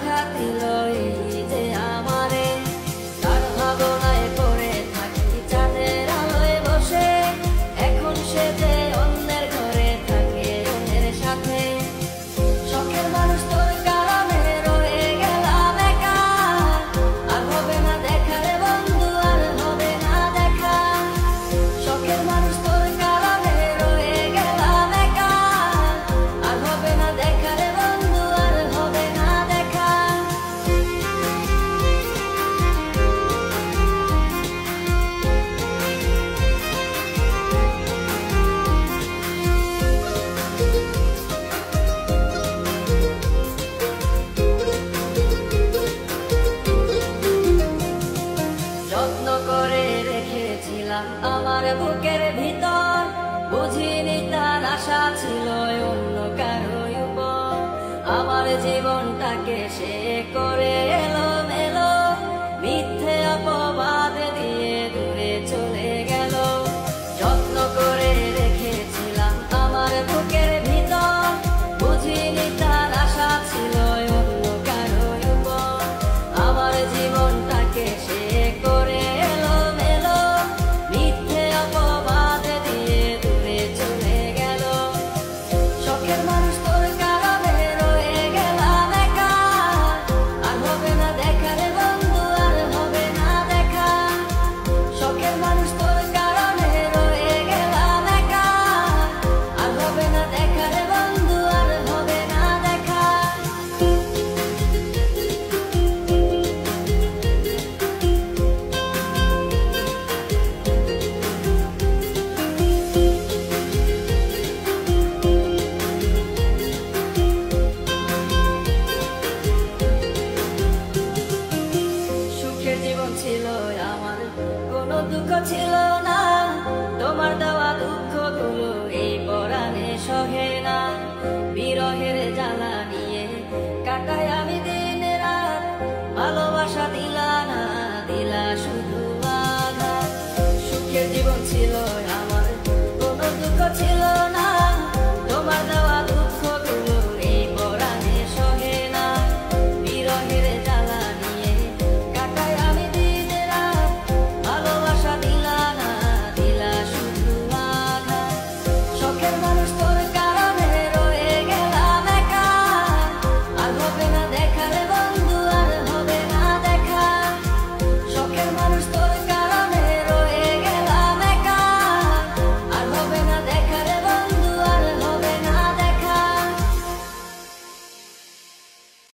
আঘাত দিল এই যে আমারে। তার ভাবনায় পড়ে থাকি চাঁদের আলোয় বসে, এখন সে যে অন্যের ঘরে থাকে অন্যের সাথে। শখের মানুষ তোর কারণে রয়ে গেলাম একা, আর হবে না দেখা রে বন্ধু, আর হবে না দেখা। শখের মানুষ তোর কারণে রয়ে গেলাম একা, আর হবে না দেখা রে বন্ধু, আর হবে না দেখা। যত্ন করে রেখেছিলাম আমার বুকের ভিতর, বুঝিনি তার আশা ছিল অন্য কারো উপর। আমার জীবনটাকে সে করে এলোমেলো, মিথ্যে অপবাদ দিয়ে দূরে চলে গেল। যত্ন করে রেখেছিলাম আমার বুকের ভিতর, বুঝিনি তার আশা ছিল অন্য কারো উপর। আমার জীবনটাকে সে করে এলোমেলো, মিথ্যে অপবাদ দিয়ে দূরে চলে গেল। শখের মানুষ তোর কারণে রয়ে গেলাম একা, আর হবে না দেখা রে বন্ধু, আর হবে না দেখা। শখের মানুষ তোর কারণে রয়ে গেলাম একা, আর হবে না দেখা রে বন্ধু, আর হবে না দেখা। সুখের জীবন ছিল আমার, কোনো দুঃখ ছিল না। তোমার দেওয়া দুঃখগুলো এই পরাণে সহে না। বিরহের জ্বালা নিয়ে কাটাই আমি দিন রাত, ভালোবাসা দিলা না, দিলা শুধু আঘাত। সুখের জীবন ছিল আমার, কোনো দুঃখ ছিল না।